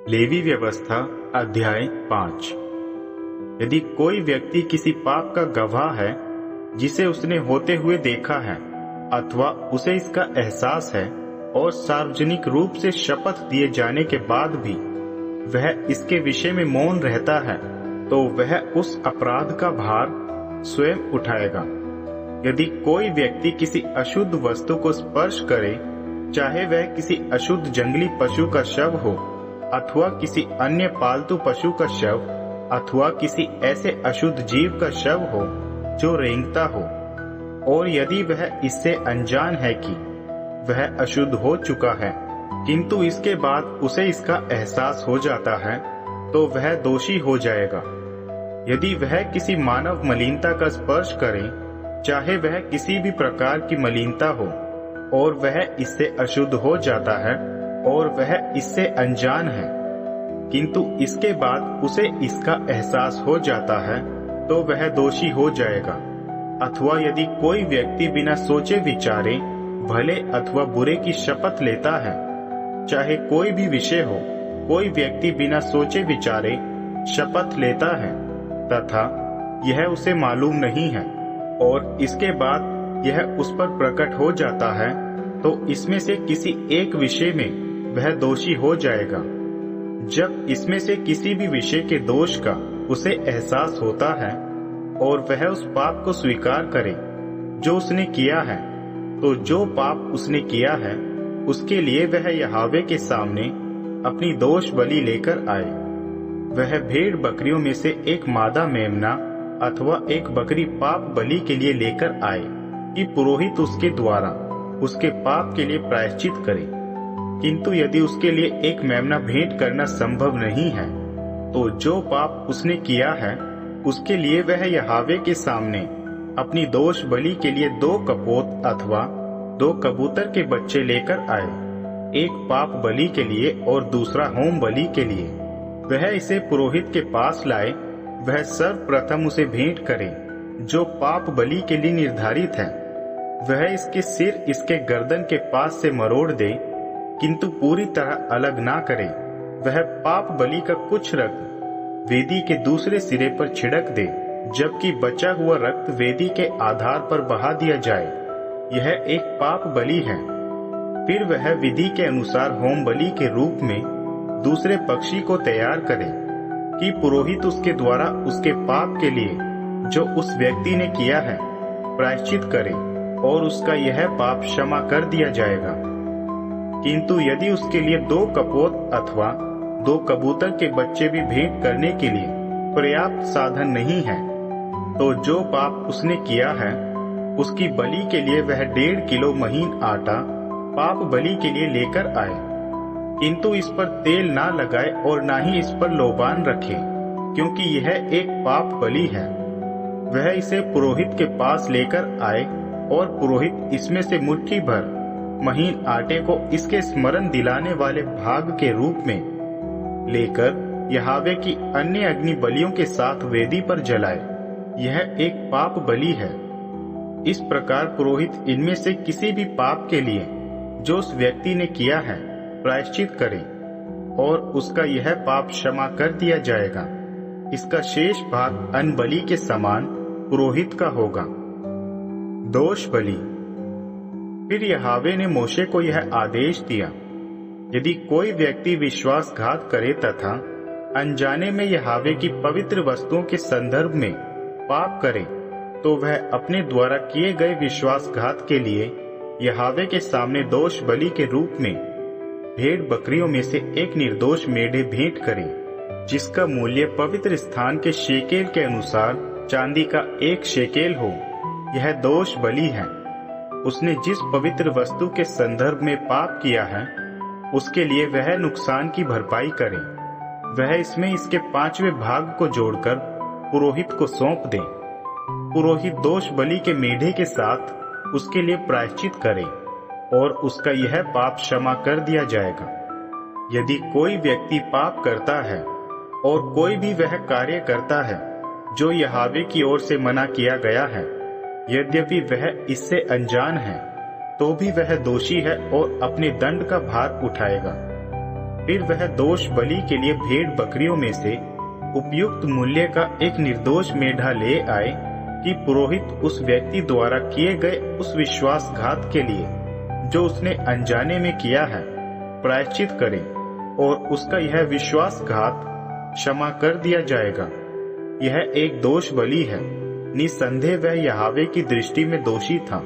Levy व्यवस्था अध्याय 5। यदि कोई व्यक्ति किसी पाप का गवाह है जिसे उसने होते हुए देखा है अथवा उसे इसका एहसास है और सार्वजनिक रूप से शपथ दिए जाने के बाद भी वह इसके विषय में मौन रहता है, तो वह उस अपराध का भार स्वयं उठाएगा। यदि कोई व्यक्ति किसी अशुद्ध वस्तु को स्पर्श करे, चाहे वह किसी अशुद्ध जंगली पशु का शव हो अथवा किसी अन्य पालतू पशु का शव अथवा किसी ऐसे अशुद्ध जीव का शव हो जो रेंगता हो, और यदि वह इससे अनजान है कि वह अशुद्ध हो चुका है किंतु इसके बाद उसे इसका एहसास हो जाता है, तो वह दोषी हो जाएगा। यदि वह किसी मानव मलिनता का स्पर्श करे, चाहे वह किसी भी प्रकार की मलिनता हो, और वह इससे अशुद्ध हो जाता है और वह इससे अनजान है, किंतु इसके बाद उसे इसका एहसास हो जाता है, तो वह दोषी हो जाएगा। अथवा यदि कोई व्यक्ति बिना सोचे विचारे भले अथवा बुरे की शपथ लेता है, चाहे कोई भी विषय हो, कोई व्यक्ति बिना सोचे विचारे शपथ लेता है तथा यह उसे मालूम नहीं है और इसके बाद यह उस पर प्रकट हो जाता है, तो इसमें से किसी एक विषय में वह दोषी हो जाएगा। जब इसमें से किसी भी विषय के दोष का उसे एहसास होता है और वह उस पाप को स्वीकार करे जो उसने किया है, तो जो पाप उसने किया है उसके लिए वह यहोवा के सामने अपनी दोष बलि लेकर आए। वह भेड़ बकरियों में से एक मादा मेमना अथवा एक बकरी पाप बलि के लिए लेकर आए कि पुरोहित उसके द्वारा उसके पाप के लिए प्रायश्चित करे। किंतु यदि उसके लिए एक मेमना भेंट करना संभव नहीं है, तो जो पाप उसने किया है उसके लिए वह यहोवा के सामने अपनी दोष बलि के लिए 2 कपोत अथवा 2 कबूतर के बच्चे लेकर आए, एक पाप बलि के लिए और दूसरा होम बलि के लिए। वह इसे पुरोहित के पास लाए। वह सर्वप्रथम उसे भेंट करे जो पाप बलि के लिए निर्धारित है। वह इसके सिर इसके गर्दन के पास से मरोड़ दे, किंतु पूरी तरह अलग ना करे। वह पाप बलि का कुछ रक्त वेदी के दूसरे सिरे पर छिड़क दे, जबकि बचा हुआ रक्त वेदी के आधार पर बहा दिया जाए। यह एक पाप बलि है। फिर वह विधि के अनुसार होम बलि के रूप में दूसरे पक्षी को तैयार करे कि पुरोहित उसके द्वारा उसके पाप के लिए जो उस व्यक्ति ने किया है प्रायश्चित करे और उसका यह पाप क्षमा कर दिया जाएगा। किंतु यदि उसके लिए 2 कपोत अथवा 2 कबूतर के बच्चे भी भेंट करने के लिए पर्याप्त साधन नहीं है, तो जो पाप उसने किया है उसकी बलि के लिए वह 1.5 किलो महीन आटा पाप बलि के लिए लेकर आए, किंतु इस पर तेल ना लगाए और ना ही इस पर लोबान रखे, क्योंकि यह एक पाप बलि है। वह इसे पुरोहित के पास लेकर आए और पुरोहित इसमें से मुट्ठी भर महीन आटे को इसके स्मरण दिलाने वाले भाग के रूप में लेकर यहोवा की अन्य अग्नि बलियों के साथ वेदी पर जलाए। यह एक पाप बलि है। इस प्रकार पुरोहित इनमें से किसी भी पाप के लिए जो उस व्यक्ति ने किया है प्रायश्चित करे और उसका यह पाप क्षमा कर दिया जाएगा। इसका शेष भाग अन्न बलि के समान पुरोहित का होगा। दोष बलि। फिर यहोवा ने मूसा को यह आदेश दिया, यदि कोई व्यक्ति विश्वासघात करे तथा अनजाने में यहोवा की पवित्र वस्तुओं के संदर्भ में पाप करे, तो वह अपने द्वारा किए गए विश्वासघात के लिए यहोवा के सामने दोष बलि के रूप में भेड़ बकरियों में से एक निर्दोष मेढ़े भेंट करे, जिसका मूल्य पवित्र स्थान के शेकेल के अनुसार चांदी का 1 शेकेल हो। यह दोष बलि है। उसने जिस पवित्र वस्तु के संदर्भ में पाप किया है उसके लिए वह नुकसान की भरपाई करे। वह इसमें इसके 5वें भाग को जोड़कर पुरोहित को सौंप दे। पुरोहित दोष बलि के मेढ़े के साथ उसके लिए प्रायश्चित करे और उसका यह पाप क्षमा कर दिया जाएगा। यदि कोई व्यक्ति पाप करता है और कोई भी वह कार्य करता है जो यहोवा की ओर से मना किया गया है, यद्यपि वह इससे अनजान है, तो भी वह दोषी है और अपने दंड का भार उठाएगा। फिर वह दोष बलि के लिए भेड़ बकरियों में से उपयुक्त मूल्य का एक निर्दोष मेढ़ा ले आए कि पुरोहित उस व्यक्ति द्वारा किए गए उस विश्वासघात के लिए जो उसने अनजाने में किया है प्रायश्चित करे, और उसका यह विश्वासघात क्षमा कर दिया जाएगा। यह एक दोष बलि है। निसंदेह वह यहोवा की दृष्टि में दोषी था।